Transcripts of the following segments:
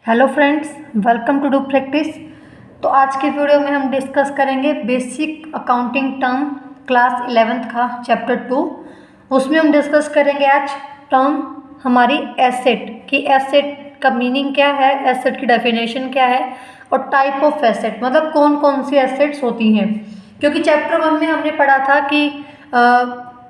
Hello friends, welcome to do practice. तो आज की वीडियो में हम डिस्कस करेंगे basic accounting term class 11th का चैप्टर 2। उसमें हम डिस्कस करेंगे आज टर्म हमारी एसेट की। एसेट का मीनिंग क्या है, एसेट की डेफिनेशन क्या है और टाइप ऑफ एसेट मतलब कौन कौन सी एसेट्स होती हैं। क्योंकि चैप्टर 1 में हमने पढ़ा था कि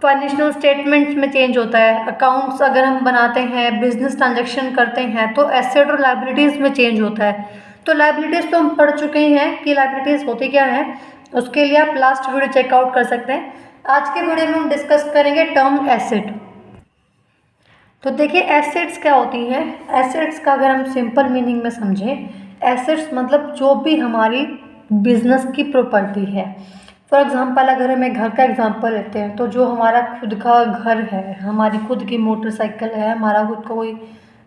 फाइनेंशियल स्टेटमेंट्स में चेंज होता है, अकाउंट्स अगर हम बनाते हैं, बिजनेस ट्रांजैक्शन करते हैं तो एसेट और लायबिलिटीज़ में चेंज होता है। तो लायबिलिटीज़ तो हम पढ़ चुके हैं कि लायबिलिटीज़ होती क्या है, उसके लिए आप लास्ट वीडियो चेकआउट कर सकते हैं। आज के वीडियो में हम डिस्कस करेंगे टर्म एसेट। तो देखिए एसेट्स क्या होती हैं। एसेट्स का अगर हम सिंपल मीनिंग में समझें, एसेट्स मतलब जो भी हमारी बिजनेस की प्रॉपर्टी है। फॉर एग्ज़ाम्पल अगर हमें घर का एग्जांपल लेते हैं तो जो हमारा खुद का घर है, हमारी खुद की मोटरसाइकिल है, हमारा खुद का कोई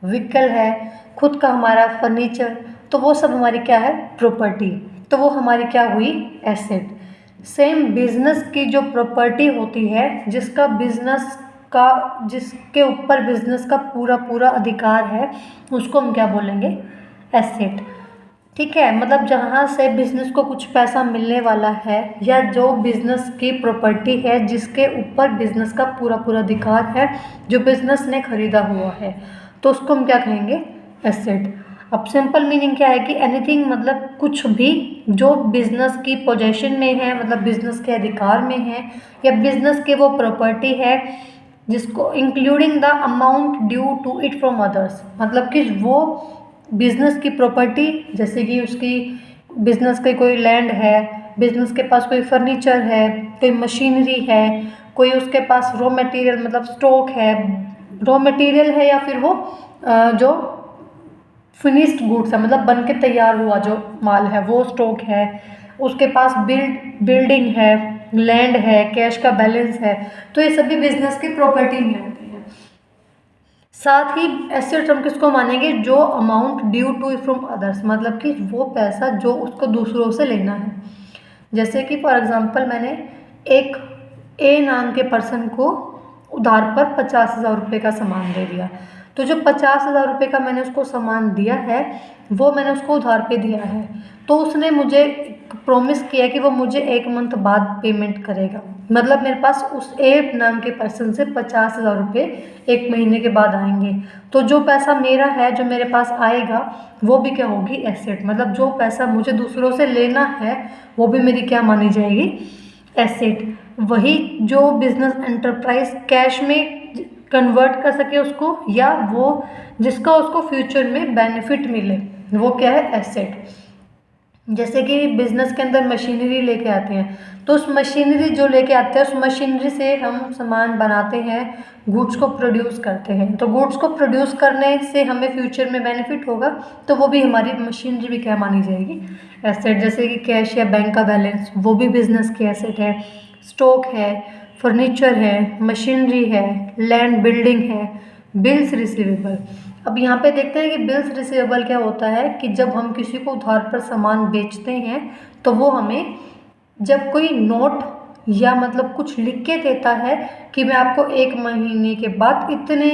व्हीकल है, खुद का हमारा फर्नीचर, तो वो सब हमारी क्या है, प्रॉपर्टी। तो वो हमारी क्या हुई, एसेट। सेम बिजनेस की जो प्रॉपर्टी होती है, जिसका बिजनेस का जिसके ऊपर बिजनेस का पूरा पूरा अधिकार है, उसको हम क्या बोलेंगे, एसेट। ठीक है, मतलब जहाँ से बिजनेस को कुछ पैसा मिलने वाला है या जो बिजनेस की प्रॉपर्टी है जिसके ऊपर बिजनेस का पूरा पूरा अधिकार है, जो बिजनेस ने खरीदा हुआ है, तो उसको हम क्या कहेंगे, एसेट। अब सिंपल मीनिंग क्या है कि एनीथिंग मतलब कुछ भी जो बिजनेस की पोजेशन में है, मतलब बिजनेस के अधिकार में है या बिजनेस की वो प्रॉपर्टी है जिसको including the amount due to it from others, मतलब कि वो बिजनेस की प्रॉपर्टी, जैसे कि उसकी बिजनेस के कोई लैंड है, बिजनेस के पास कोई फर्नीचर है, कोई मशीनरी है, कोई उसके पास रॉ मटेरियल मतलब स्टॉक है, रॉ मटेरियल है, या फिर वो जो फिनिश्ड गुड्स है मतलब बन के तैयार हुआ जो माल है वो स्टॉक है, उसके पास बिल्डिंग है, लैंड है, कैश का बैलेंस है, तो ये सभी बिजनेस की प्रॉपर्टी में होते हैं। साथ ही एसेट हम किसको मानेंगे, जो amount due to from others, मतलब कि वो पैसा जो उसको दूसरों से लेना है। जैसे कि फॉर एग्जांपल मैंने एक ए नाम के पर्सन को उधार पर 50,000 रुपये का सामान दे दिया। तो जो 50,000 रुपये का मैंने उसको सामान दिया है वो मैंने उसको उधार पे दिया है, तो उसने मुझे प्रॉमिस किया कि वो मुझे 1 मंथ बाद पेमेंट करेगा। मतलब मेरे पास उस ए नाम के पर्सन से 50,000 रुपये 1 महीने के बाद आएंगे। तो जो पैसा मेरा है, जो मेरे पास आएगा, वो भी क्या होगी, एसेट। मतलब जो पैसा मुझे दूसरों से लेना है वो भी मेरी क्या मानी जाएगी, एसेट। वही जो बिजनेस एंटरप्राइज कैश में कन्वर्ट कर सके उसको, या वो जिसका उसको फ्यूचर में बेनिफिट मिले, वो क्या है, एसेट। जैसे कि बिजनेस के अंदर मशीनरी लेके आते हैं, तो उस मशीनरी जो लेके आते हैं उस मशीनरी से हम सामान बनाते हैं, गुड्स को प्रोड्यूस करते हैं। तो गुड्स को प्रोड्यूस करने से हमें फ्यूचर में बेनिफिट होगा, तो वो भी हमारी मशीनरी भी क्या मानी जाएगी, एसेट। जैसे कि कैश या बैंक का बैलेंस, वो भी बिजनेस की एसेट है। स्टॉक है, फर्नीचर है, मशीनरी है, लैंड बिल्डिंग है, बिल्स रिसीवेबल। अब यहाँ पे देखते हैं कि बिल्स रिसीवेबल क्या होता है कि जब हम किसी को उधार पर सामान बेचते हैं तो वो हमें जब कोई नोट या मतलब कुछ लिख के देता है कि मैं आपको 1 महीने के बाद इतने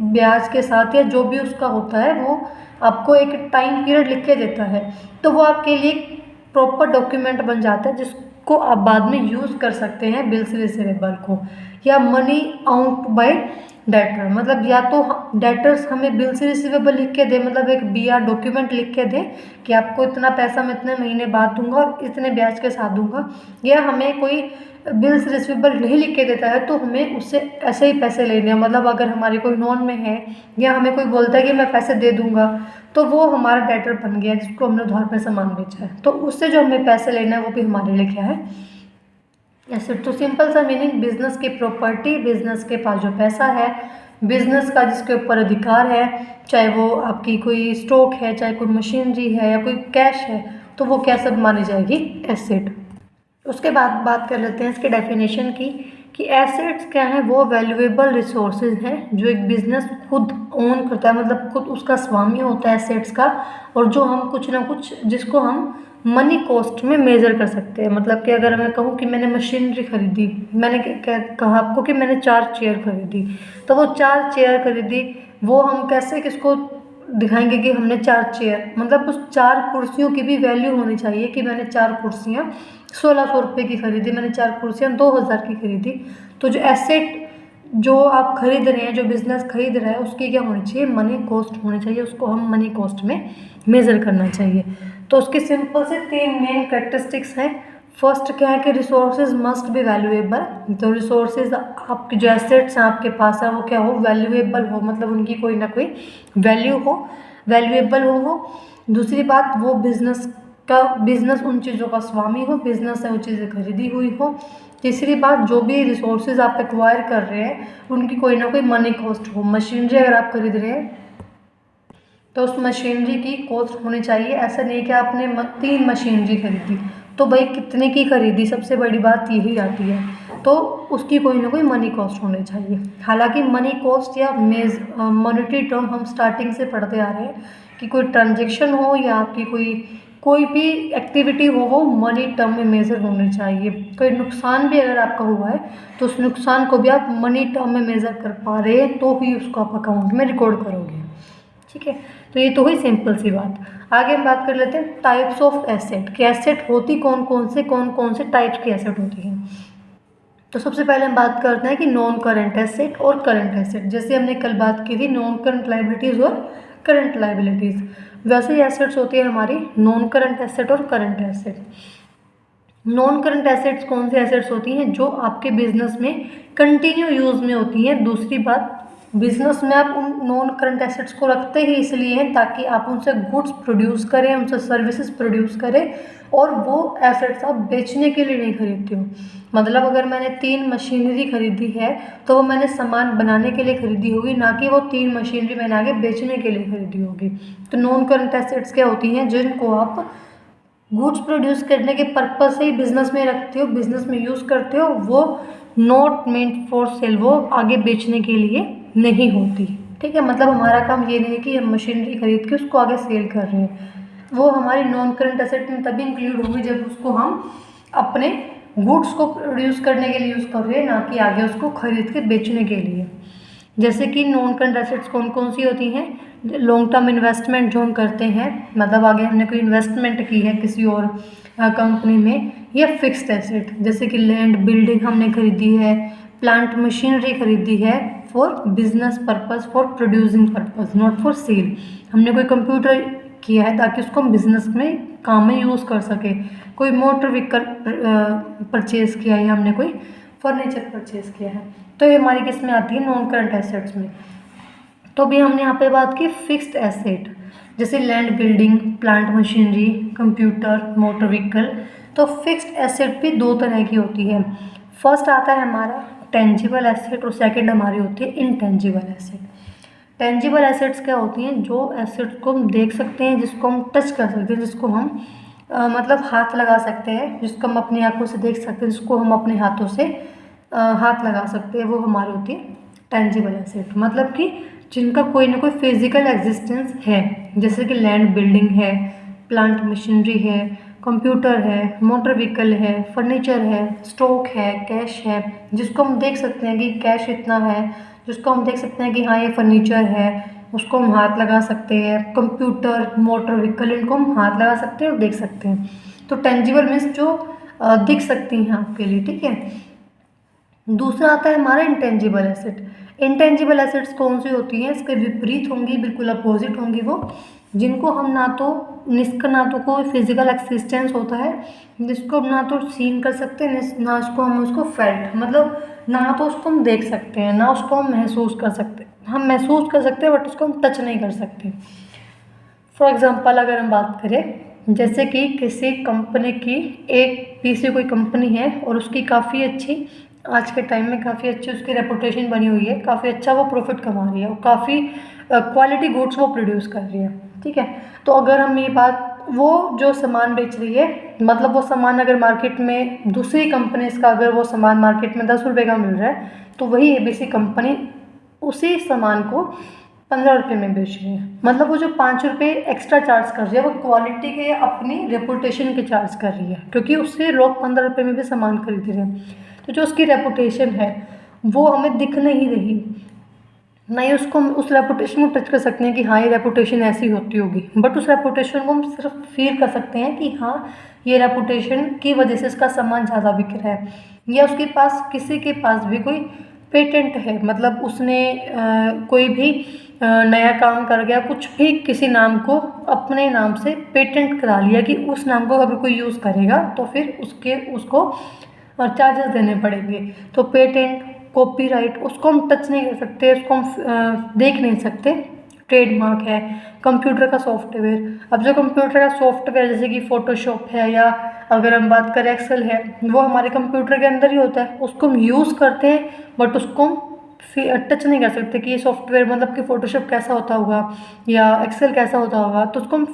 ब्याज के साथ या जो भी उसका होता है वो आपको एक टाइम पीरियड लिख के देता है, तो वो आपके लिए प्रॉपर डॉक्यूमेंट बन जाता है जिसको आप बाद में यूज़ कर सकते हैं बिल्स रिसीवेबल को। या मनी आउट बाय डेटर, मतलब या तो डेटर्स हमें बिल्स रिसीवेबल लिख के दे, मतलब एक BR डॉक्यूमेंट लिख के दे कि आपको इतना पैसा मैं इतने महीने बाद दूंगा और इतने ब्याज के साथ दूंगा। या हमें कोई बिल्स रिसीवेबल नहीं लिख के देता है तो हमें उससे ऐसे ही पैसे लेने हैं, मतलब अगर हमारे कोई नॉन में है या हमें कोई बोलता है कि मैं पैसे दे दूंगा, तो वो हमारा डेटर बन गया जिसको हमने उधार पर सामान बेचा है, तो उससे जो हमें पैसे लेना है वो भी हमारे लिए क्या है, एसेट। तो सिंपल सा मीनिंग, बिजनेस की प्रॉपर्टी, बिजनेस के पास जो पैसा है, बिजनेस का जिसके ऊपर अधिकार है, चाहे वो आपकी कोई स्टॉक है, चाहे कोई मशीनरी है या कोई कैश है, तो वो क्या सब मानी जाएगी, एसेट। उसके बाद बात कर लेते हैं इसके डेफिनेशन की कि एसेट्स क्या है, वो वैल्यूएबल रिसोर्सेज हैं जो एक बिजनेस खुद ओन करता है, मतलब खुद उसका स्वामी होता है एसेट्स का, और जो हम कुछ ना कुछ जिसको हम मनी कॉस्ट में मेज़र कर सकते हैं। मतलब कि अगर मैं कहूँ कि मैंने मशीनरी खरीदी, मैंने कहा आपको कि मैंने 4 चेयर खरीदी, तो वो 4 चेयर खरीदी वो हम कैसे किसको दिखाएंगे कि हमने 4 चेयर, मतलब उस 4 कुर्सियों की भी वैल्यू होनी चाहिए कि मैंने 4 कुर्सियाँ 1600 रुपये की खरीदी, मैंने 4 कुर्सियाँ 2000 की खरीदी। तो जो एसेट जो आप खरीद रहे हैं, जो बिज़नेस खरीद रहा है, उसकी क्या होनी चाहिए, मनी कॉस्ट होनी चाहिए, उसको हम मनी कॉस्ट में मेज़र करना चाहिए। तो उसके सिंपल से 3 मेन कैरेक्टरिस्टिक्स हैं। फर्स्ट क्या है कि रिसोर्सेज मस्ट बी वैल्यूएबल। तो रिसोर्सेज आपके जो एसेट्स हैं आपके पास है वो क्या हो, वैल्यूएबल हो, मतलब उनकी कोई ना कोई वैल्यू हो, वैल्यूएबल हो वो। दूसरी बात, वो बिजनेस उन चीज़ों का स्वामी हो, बिजनेस है वो चीज़ें खरीदी हुई हो। तीसरी बात, जो भी रिसोर्सेज आप एक्वायर कर रहे हैं उनकी कोई ना कोई मनी कॉस्ट हो। मशीनरी अगर आप खरीद रहे हैं तो उस मशीनरी की कॉस्ट होनी चाहिए। ऐसा नहीं कि आपने 3 मशीनरी खरीदी तो भाई कितने की खरीदी, सबसे बड़ी बात यही आती है। तो उसकी कोई ना कोई मनी कॉस्ट होनी चाहिए। हालांकि मनी कॉस्ट या मॉनेटरी टर्म हम स्टार्टिंग से पढ़ते आ रहे हैं कि कोई ट्रांजेक्शन हो या आपकी कोई भी एक्टिविटी हो वो मनी टर्म में मेज़र होनी चाहिए। कोई नुकसान भी अगर आपका हुआ है तो उस नुकसान को भी आप मनी टर्म में मेज़र कर पा रहे हैं तो ही उसको आप अकाउंट में रिकॉर्ड करोगे। ठीक है, तो ये तो हुई सिंपल सी बात। आगे हम बात कर लेते हैं टाइप्स ऑफ एसेट कि एसेट होती कौन कौन से टाइप्स की एसेट होती हैं। तो सबसे पहले हम बात करते हैं कि नॉन करंट एसेट और करंट एसेट। जैसे हमने कल बात की थी नॉन करंट लायबिलिटीज़ और करंट लायबिलिटीज़, वैसे ही एसेट्स होती है हमारी नॉन करंट एसेट और current asset. Non current assets कौन सी एसेट्स होती हैं, जो आपके बिजनेस में कंटिन्यू यूज़ में होती हैं। दूसरी बात, बिजनेस में आप उन नॉन करंट एसेट्स को रखते ही इसलिए हैं ताकि आप उनसे गुड्स प्रोड्यूस करें, उनसे सर्विसेज प्रोड्यूस करें, और वो एसेट्स आप बेचने के लिए नहीं खरीदते हो। मतलब अगर मैंने 3 मशीनरी खरीदी है तो वो मैंने सामान बनाने के लिए खरीदी होगी, ना कि वो 3 मशीनरी मैंने आगे बेचने के लिए खरीदी होगी। तो नॉन करंट एसेट्स क्या होती हैं, जिनको आप गुड्स प्रोड्यूस करने के पर्पज से ही बिजनेस में रखते हो, बिजनेस में यूज़ करते हो, वो नॉट मेंट फॉर सेल, वो आगे बेचने के लिए नहीं होती। ठीक है, मतलब हमारा काम ये नहीं है कि हम मशीनरी खरीद के उसको आगे सेल कर रहे हैं। वो हमारी नॉन करंट एसेट में तभी इंक्लूड होगी जब उसको हम अपने गुड्स को प्रोड्यूस करने के लिए यूज़ कर रहे हैं, ना कि आगे उसको खरीद के बेचने के लिए। जैसे कि नॉन करंट एसेट्स कौन कौन सी होती हैं, लॉन्ग टर्म इन्वेस्टमेंट जो हम करते हैं, मतलब आगे हमने कोई इन्वेस्टमेंट की है किसी और कंपनी में, या फिक्स्ड एसेट जैसे कि लैंड बिल्डिंग हमने खरीदी है, प्लांट मशीनरी खरीदी है for business purpose, for producing purpose, not for sale. हमने कोई कंप्यूटर किया है ताकि उसको हम बिजनेस में काम में यूज़ कर सके, कोई मोटर व्हीकल परचेज़ किया है, हमने कोई फर्नीचर परचेज़ किया है, तो ये हमारी किस में आती है, नॉन करंट एसेट्स में। तो भी हमने यहाँ पे बात की फिक्स्ड एसेट, जैसे land building, plant machinery, computer, motor vehicle. तो फिक्स्ड एसेट भी 2 तरह की होती है। फर्स्ट आता है हमारा टेंजिबल एसेट और सेकंड हमारी होती है इनटेंजिबल एसेट। टेंजिबल एसेट्स क्या होती हैं, जो एसेट्स को हम देख सकते हैं, जिसको हम टच कर सकते हैं, जिसको हम मतलब हाथ लगा सकते हैं, जिसको हम अपनी आंखों से देख सकते हैं, जिसको हम अपने हाथों से हाथ लगा सकते हैं, वो हमारी होती है टेंजिबल एसेट। मतलब कि जिनका कोई ना कोई फिजिकल एग्जिस्टेंस है, जैसे कि लैंड बिल्डिंग है, प्लांट मशीनरी है, कंप्यूटर है, मोटर व्हीकल है, फर्नीचर है, स्टॉक है, कैश है, जिसको हम देख सकते हैं कि कैश इतना है, जिसको हम देख सकते हैं कि हाँ ये फर्नीचर है, उसको हम हाथ लगा सकते हैं। कंप्यूटर, मोटर व्हीकल, इनको हम हाथ लगा सकते हैं और देख सकते हैं। तो टेंजिबल मीन्स जो दिख सकती हैं आपके लिए। ठीक है, दूसरा आता है हमारा इंटेंजिबल एसेट। इंटेंजिबल एसेट्स कौन सी होती हैं, इसके विपरीत होंगी, बिल्कुल अपोजिट होंगी वो, जिनको हम ना तो कोई फिजिकल एक्सिस्टेंस होता है, जिसको हम ना तो सीन कर सकते हैं, ना उसको हम उसको फेल्ट, मतलब ना तो उसको हम देख सकते हैं, ना उसको हम महसूस कर सकते हैं। हम महसूस कर सकते हैं बट उसको हम टच नहीं कर सकते। फॉर एग्ज़ाम्पल अगर हम बात करें, जैसे कि किसी कंपनी की कोई कंपनी है और उसकी काफ़ी अच्छी, आज के टाइम में काफ़ी अच्छी उसकी रेपुटेशन बनी हुई है, काफ़ी अच्छा वो प्रॉफिट कमा रही है और काफ़ी क्वालिटी गुड्स वो प्रोड्यूस कर रही है। ठीक है, तो अगर हम ये बात, वो जो सामान बेच रही है, मतलब वो सामान अगर मार्केट में दूसरी कंपनीज का अगर वो सामान मार्केट में 10 रुपये का मिल रहा है, तो वही ABC कंपनी उसी सामान को 15 रुपये में बेच रही है। मतलब वो जो 5 रुपये एक्स्ट्रा चार्ज कर रही है, वो क्वालिटी के अपनी रेपुटेशन के चार्ज कर रही है, क्योंकि उससे लोग 15 रुपये में भी सामान खरीद रहे हैं। तो जो उसकी रेपुटेशन है वो हमें दिख नहीं रही, ना ही उसको हम उस रेपुटेशन को टच कर सकते हैं कि हाँ ये रेपुटेशन ऐसी होती होगी, बट उस रेपुटेशन को हम सिर्फ फील कर सकते हैं कि हाँ ये रेपुटेशन की वजह से इसका सामान ज़्यादा बिक रहा है, या उसके पास किसी के पास भी कोई पेटेंट है, मतलब उसने कोई भी नया काम कर गया, कुछ भी किसी नाम को अपने नाम से पेटेंट करा लिया कि उस नाम को अगर कोई यूज़ करेगा तो फिर उसको चार्जेस देने पड़ेंगे। तो पेटेंट, कॉपीराइट, उसको हम टच नहीं कर सकते, उसको हम देख नहीं सकते। ट्रेडमार्क है, कंप्यूटर का सॉफ्टवेयर। अब जो कंप्यूटर का सॉफ्टवेयर जैसे कि फ़ोटोशॉप है, या अगर हम बात करें एक्सेल है, वो हमारे कंप्यूटर के अंदर ही होता है, उसको हम यूज़ करते हैं, बट उसको हम टच नहीं कर सकते कि ये सॉफ्टवेयर मतलब कि फ़ोटोशॉप कैसा होता होगा या एक्सेल कैसा होता होगा, तो उसको हम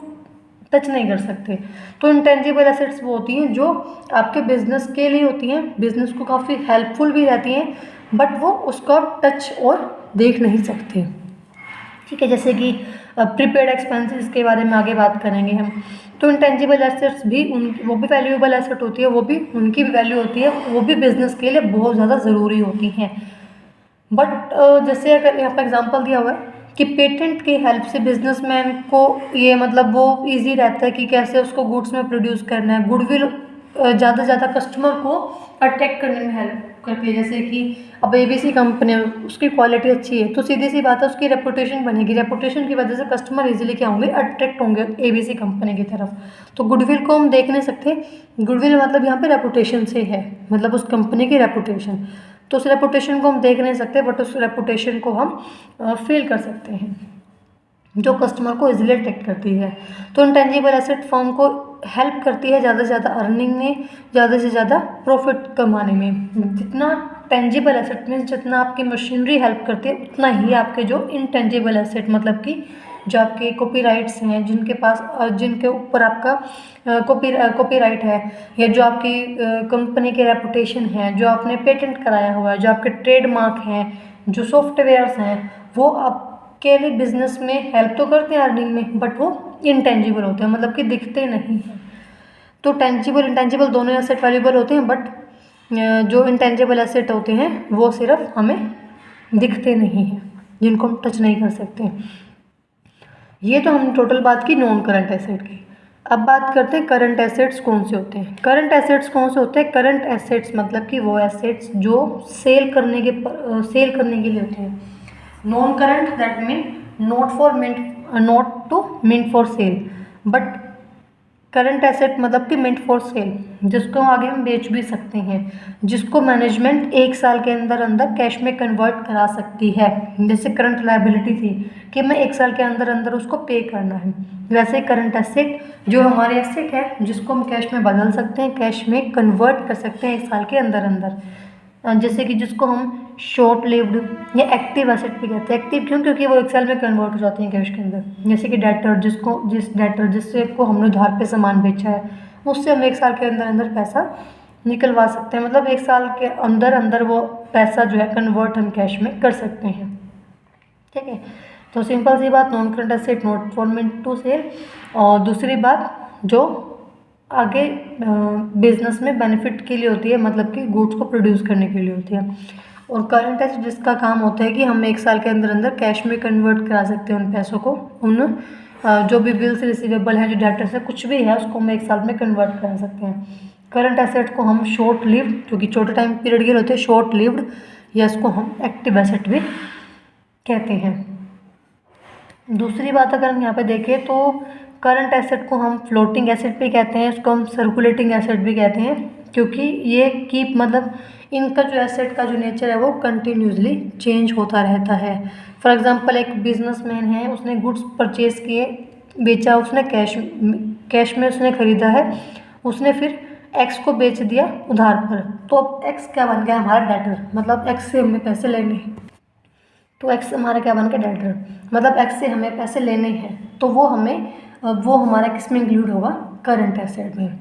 टच नहीं कर सकते। तो इंटेंजिबल एसेट्स वो होती हैं जो आपके बिजनेस के लिए होती हैं, बिजनेस को काफ़ी हेल्पफुल भी रहती हैं, बट वो उसको टच और देख नहीं सकते। ठीक है, जैसे कि प्रीपेड एक्सपेंसेस के बारे में आगे बात करेंगे हम। तो इंटेंजिबल एसेट्स भी वो भी वैल्यूएबल एसेट होती है, वो भी उनकी भी वैल्यू होती है, वो भी बिजनेस के लिए बहुत ज़्यादा ज़रूरी होती हैं। बट जैसे अगर यहाँ पर एग्जांपल दिया हुआ है कि पेटेंट की हेल्प से बिजनेसमैन को ये मतलब वो इजी रहता है कि कैसे उसको गुड्स में प्रोड्यूस करना है। गुडविल ज़्यादा से ज़्यादा कस्टमर को अट्रैक्ट करने में हेल्प करती है। जैसे कि अब एबीसी कंपनी है, उसकी क्वालिटी अच्छी है तो सीधी सी बात है उसकी रेपुटेशन बनेगी, रेपुटेशन की वजह से कस्टमर इजीली क्या होंगे, अट्रैक्ट होंगे एबीसी कंपनी की तरफ। तो गुडविल को हम देख नहीं सकते, गुडविल मतलब यहाँ पे रेपुटेशन से है, मतलब उस कंपनी की रेपुटेशन। तो उस रेपुटेशन को हम देख नहीं सकते, बट उस रेपुटेशन को हम फील कर सकते हैं, जो कस्टमर को इजीली अट्रैक्ट करती है। तो इंटेंजिबल एसेट फर्म को हेल्प करती है ज़्यादा से ज़्यादा अर्निंग में, ज़्यादा से ज़्यादा प्रॉफिट कमाने में। जितना टेंजिबल एसेट में जितना आपकी मशीनरी हेल्प करती है, उतना ही आपके जो इंटेंजिबल एसेट मतलब कि जो आपके कॉपीराइट्स हैं, जिनके पास जिनके ऊपर आपका कॉपीराइट है, या जो आपकी कंपनी के रेपुटेशन है, जो आपने पेटेंट कराया हुआ है, जो आपके ट्रेडमार्क हैं, जो सॉफ्टवेयर्स हैं, वो आपके लिए बिजनेस में हेल्प तो करते हैं अर्निंग में, बट वो इंटेंजिबल होते हैं, मतलब कि दिखते नहीं हैं। तो टेंजिबल इंटेंजिबल दोनों एसेट वैल्यूएबल होते हैं, बट जो इंटेंजिबल एसेट होते हैं वो सिर्फ हमें दिखते नहीं हैं, जिनको हम टच नहीं कर सकते। ये तो हमने टोटल बात की नॉन करंट एसेट की। अब बात करते हैं करंट एसेट्स कौन से होते हैं। करंट एसेट्स कौन से होते हैं? करंट एसेट्स मतलब कि वो एसेट्स जो सेल करने के लिए होते हैं। Non current that mean not to mean for sale, but current asset मतलब कि मिंट फॉर सेल, जिसको आगे हम बेच भी सकते हैं, जिसको मैनेजमेंट 1 साल के अंदर अंदर कैश में कन्वर्ट करा सकती है। जैसे करंट लायबिलिटी थी कि मैं 1 साल के अंदर अंदर उसको पे करना है, वैसे करंट एसेट जो हमारे एसेट है जिसको हम कैश में बदल सकते हैं, कैश में कन्वर्ट कर सकते हैं 1 साल के अंदर अंदर। जैसे कि जिसको हम शॉर्ट लिव्ड या एक्टिव एसेट भी कहते हैं। एक्टिव क्यों? क्योंकि वो 1 साल में कन्वर्ट हो जाते हैं कैश के अंदर। जैसे कि डेटर जिससे को हमने उधार पे सामान बेचा है, उससे हम 1 साल के अंदर अंदर पैसा निकलवा सकते हैं, मतलब 1 साल के अंदर अंदर वो पैसा जो है कन्वर्ट हम कैश में कर सकते हैं। ठीक है, तो सिंपल सी बात, non current asset not for meant to sale. और दूसरी बात जो आगे बिजनेस में बेनिफिट के लिए होती है, मतलब कि गुड्स को प्रोड्यूस करने के लिए होती है। और करंट एसेट जिसका काम होता है कि हम 1 साल के अंदर अंदर कैश में कन्वर्ट करा सकते हैं उन पैसों को, उन जो भी बिल्स रिसीवेबल हैं, जो डेटर्स है, कुछ भी है, उसको हम 1 साल में कन्वर्ट करा सकते हैं। करंट एसेट को हम शॉर्ट लिव्ड, क्योंकि छोटे टाइम पीरियड के लिए होते हैं, शॉर्ट लिव्ड, या इसको हम एक्टिव एसेट भी कहते हैं। दूसरी बात अगर हम यहाँ पे देखें तो करंट एसेट को हम फ्लोटिंग एसेट भी कहते हैं, इसको हम सर्कुलेटिंग एसेट भी कहते हैं, क्योंकि ये कीप मतलब इनका जो एसेट का जो नेचर है वो कंटिन्यूसली चेंज होता रहता है। फॉर एग्जांपल एक बिजनेसमैन है, उसने गुड्स परचेज किए, बेचा, उसने कैश में उसने ख़रीदा है, उसने फिर एक्स को बेच दिया उधार पर, तो अब एक्स क्या बन गया? हमारा डेटर, मतलब एक्स से हमें पैसे लेने हैं। तो एक्स हमारा क्या बन गया? डेटर, मतलब एक्स से हमें पैसे लेने हैं, तो वो हमारा किस में इंक्लूड होगा? करंट एसेट में।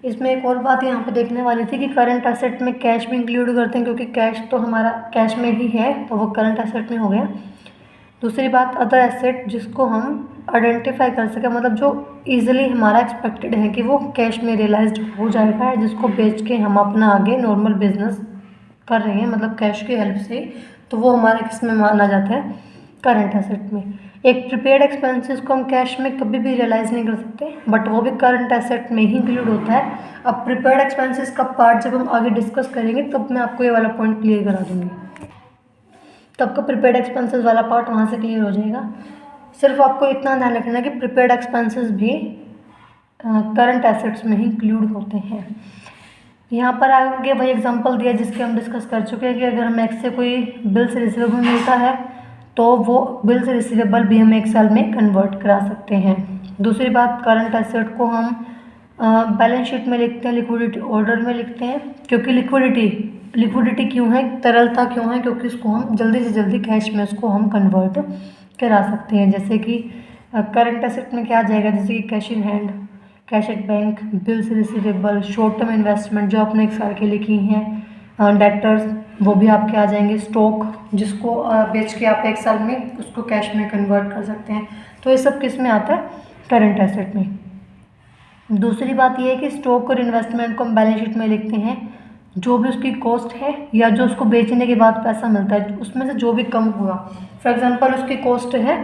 इसमें एक और बात यहाँ पे देखने वाली थी कि करंट एसेट में कैश भी इंक्लूड करते हैं, क्योंकि कैश तो हमारा कैश में ही है, तो वो करंट एसेट में हो गया। दूसरी बात, अदर एसेट जिसको हम आइडेंटिफाई कर सकें, मतलब जो इजीली हमारा एक्सपेक्टेड है कि वो कैश में रियलाइज्ड हो जाएगा, जिसको बेच के हम अपना आगे नॉर्मल बिजनेस कर रहे हैं, मतलब कैश की हेल्प से तो वो हमारे किस में माना जाता है, करंट एसेट में। एक प्रीपेड एक्सपेंसेस को हम कैश में कभी भी रियलाइज़ नहीं कर सकते, बट वो भी करंट एसेट में ही इंक्लूड होता है। अब प्रीपेड एक्सपेंसेस का पार्ट जब हम आगे डिस्कस करेंगे तब मैं आपको ये वाला पॉइंट क्लियर करा दूँगी, तब का प्रीपेड एक्सपेंसेस वाला पार्ट वहाँ से क्लियर हो जाएगा। सिर्फ आपको इतना ध्यान रखना है कि प्रीपेड एक्सपेंसेस भी करंट एसेट्स में ही इंक्लूड होते हैं। यहाँ पर आगे वही एग्जांपल दिया जिसके हम डिस्कस कर चुके हैं कि अगर हमें एक्स से कोई बिल्स रिसीवेबल मिलता है तो वो बिल्स रिसीवेबल भी हम 1 साल में कन्वर्ट करा सकते हैं। दूसरी बात, करंट एसेट को हम बैलेंस शीट में लिखते हैं, लिक्विडिटी ऑर्डर में लिखते हैं, क्योंकि लिक्विडिटी क्यों है, तरलता क्यों है, क्योंकि इसको हम जल्दी से जल्दी कैश में उसको हम कन्वर्ट करा सकते हैं। जैसे कि करंट एसेट में क्या आ जाएगा, जैसे कि cash in hand, cash at bank, bills receivable, short term investment जो आपने 1 साल के लिए की हैं, डेटर्स वो भी आपके आ जाएंगे, स्टॉक जिसको बेच के आप 1 साल में उसको कैश में कन्वर्ट कर सकते हैं। तो ये सब किस में आता है, करंट एसेट में। दूसरी बात ये है कि स्टॉक और इन्वेस्टमेंट को हम बैलेंस शीट में लिखते हैं, जो भी उसकी कॉस्ट है या जो उसको बेचने के बाद पैसा मिलता है उसमें से जो भी कम हुआ। फॉर एग्जांपल उसकी कॉस्ट है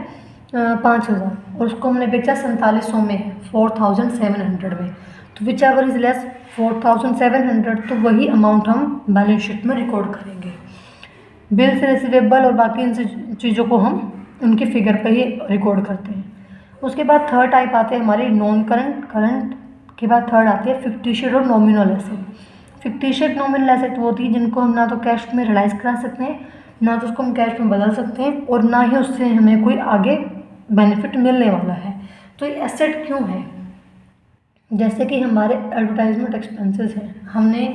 5,000 और उसको हमने बेचा 4700 में, 4700 में, तो विच एवर इज लेस 4700, तो वही अमाउंट हम बैलेंस शीट में रिकॉर्ड करेंगे। बिल्स रिसीवेबल और बाकी इन चीज़ों को हम उनके फिगर पर ही रिकॉर्ड करते हैं। उसके बाद थर्ड टाइप आते हैं हमारे नॉन करंट, करंट के बाद थर्ड आती है फिक्टिशियस और nominal asset. Fictitious nominal asset वो होती है जिनको हम ना तो कैश में रियलाइज करा सकते हैं, ना तो उसको हम कैश में बदल सकते हैं, और ना ही उससे हमें कोई आगे बेनिफिट मिलने वाला है। तो ये एसेट क्यों है, जैसे कि हमारे एडवर्टाइजमेंट एक्सपेंसेस हैं, हमने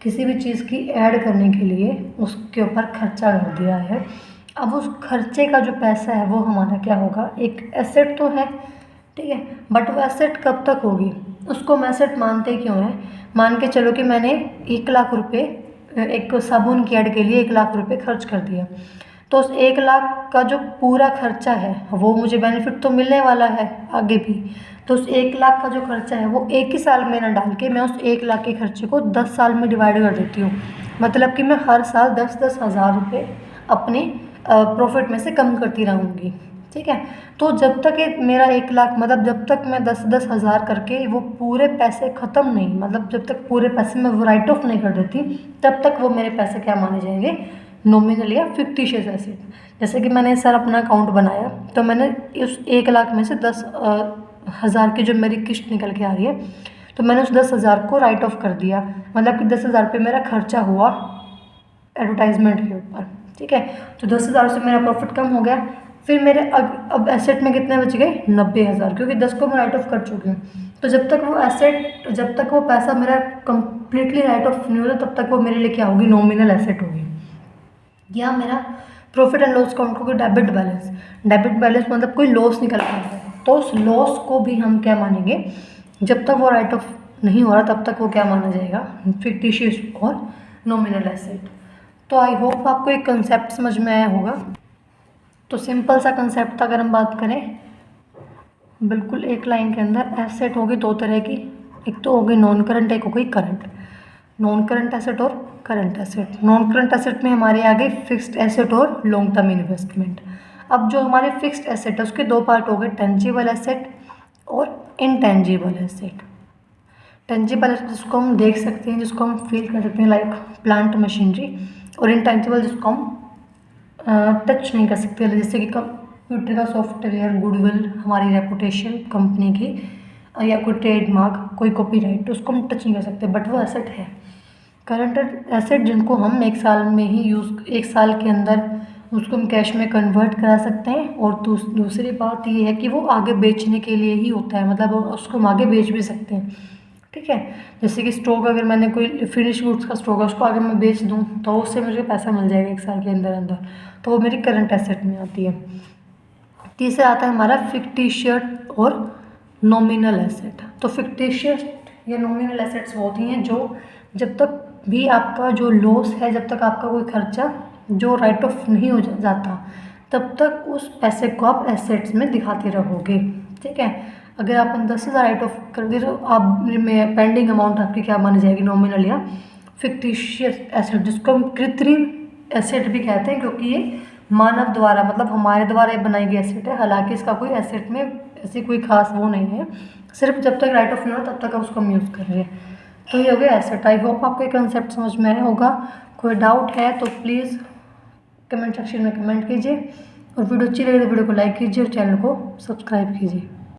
किसी भी चीज़ की ऐड करने के लिए उसके ऊपर खर्चा कर दिया है। अब उस खर्चे का जो पैसा है वो हमारा क्या होगा, एक एसेट तो है, ठीक है, बट वो एसेट कब तक होगी, उसको हम एसेट मानते क्यों हैं। मान के चलो कि मैंने 1 लाख रुपये एक साबुन की ऐड के लिए 1 लाख रुपये खर्च कर दिया, तो उस 1 लाख का जो पूरा खर्चा है वो मुझे बेनिफिट तो मिलने वाला है आगे भी, तो उस 1 लाख का जो खर्चा है वो एक ही साल में ना डाल के मैं उस 1 लाख के खर्चे को 10 साल में डिवाइड कर देती हूँ। मतलब कि मैं हर साल 10-10 हज़ार रुपये अपने प्रॉफिट में से कम करती रहूँगी, ठीक है। तो जब तक एक मेरा 1 लाख, मतलब जब तक मैं 10-10 हज़ार करके वो पूरे पैसे ख़त्म नहीं, मतलब जब तक पूरे पैसे मैं राइट ऑफ नहीं कर देती, तब तक वो मेरे पैसे क्या माने जाएंगे, नॉमिनल या फिक्टिशियस एसेट। जैसे कि मैंने सर अपना अकाउंट बनाया तो मैंने उस 1 लाख में से 10 हज़ार की जो मेरी किस्त निकल के आ रही है, तो मैंने उस 10,000 को राइट ऑफ कर दिया, मतलब कि 10,000 रुपये मेरा खर्चा हुआ एडवर्टाइजमेंट के ऊपर, ठीक है। तो 10,000 से मेरा प्रॉफिट कम हो गया, फिर मेरे अब एसेट में कितने बच गए, 90,000, क्योंकि 10 को मैं राइट ऑफ कर चुकी हूँ। तो जब तक वो एसेट, जब तक वो पैसा मेरा कम्प्लीटली राइट ऑफ नहीं होता तब तक वो मेरे लिए क्या होगी, नॉमिनल एसेट होगी। या मेरा प्रॉफिट एंड लॉस अकाउंट को डेबिट बैलेंस, डेबिट बैलेंस मतलब कोई लॉस निकल रहा है, तो उस लॉस को भी हम क्या मानेंगे, जब तक वो राइट ऑफ नहीं हो रहा तब तक वो क्या माना जाएगा, फिक्टिशियस और नॉमिनल एसेट। तो आई होप आपको एक कंसेप्ट समझ में आया होगा। तो सिंपल सा कंसेप्ट था, अगर हम बात करें बिल्कुल एक लाइन के अंदर, एसेट होगी 2 तरह की, एक तो होगी नॉन करंट, एक हो गई करंट। नॉन करंट एसेट और current asset. Non current asset में हमारे आ गए फिक्स्ड एसेट और लॉन्ग टर्म इन्वेस्टमेंट। अब जो हमारे फिक्स्ड एसेट है उसके 2 पार्ट हो गए, टेंजिबल एसेट और इनटेंजिबल एसेट। टेंजिबल एसेट जिसको हम देख सकते हैं, जिसको हम फील कर सकते हैं, लाइक प्लांट मशीनरी, और इनटेंजिबल जिसको हम टच नहीं कर सकते, जैसे कि कंप्यूटर का सॉफ्टवेयर, गुडविल, हमारी रेपुटेशन कंपनी की, या कोई ट्रेडमार्क, कोई कॉपीराइट, तो उसको हम टच नहीं कर सकते, बट वो एसेट है। करंट एसेट जिनको हम 1 साल में ही 1 साल के अंदर उसको हम कैश में कन्वर्ट करा सकते हैं। और दूसरी बात ये है कि वो आगे बेचने के लिए ही होता है, मतलब उसको हम आगे बेच भी सकते हैं, ठीक है। जैसे कि स्टॉक, अगर मैंने कोई फिनिश गुड्स का स्टॉक है उसको आगे मैं बेच दूँ तो उससे मुझे पैसा मिल जाएगा 1 साल के अंदर अंदर, तो वो मेरी करंट एसेट में आती है। तीसरा आता है हमारा फिक्टिशियस और नॉमिनल एसेट। तो फिक्टिशियस या नॉमिनल एसेट्स वो होती हैं जो जब तक भी आपका जो लॉस है, जब तक आपका कोई खर्चा जो राइट ऑफ नहीं हो जाता, तब तक उस पैसे को आप एसेट्स में दिखाते रहोगे, ठीक है। अगर आप 10,000 राइट ऑफ कर दे तो आप में पेंडिंग अमाउंट आपकी क्या मानी जाएगी, नॉमिनल या फिक्टिशियस एसेट, जिसको हम कृत्रिम एसेट भी कहते हैं, क्योंकि ये मानव द्वारा मतलब हमारे द्वारा ये बनाई गई एसेट है। हालांकि इसका कोई एसेट में ऐसी कोई खास वो नहीं है, सिर्फ जब तक राइट ऑफ यूज हो तब तक आप उसको हम यूज़ कर रहे हैं। तो ये हो गया एसेट। आई होप आपको ये कंसेप्ट समझ में आया होगा। कोई डाउट है तो प्लीज़ कमेंट सेक्शन में कमेंट कीजिए, और वीडियो अच्छी लगे तो वीडियो को लाइक कीजिए और चैनल को सब्सक्राइब कीजिए।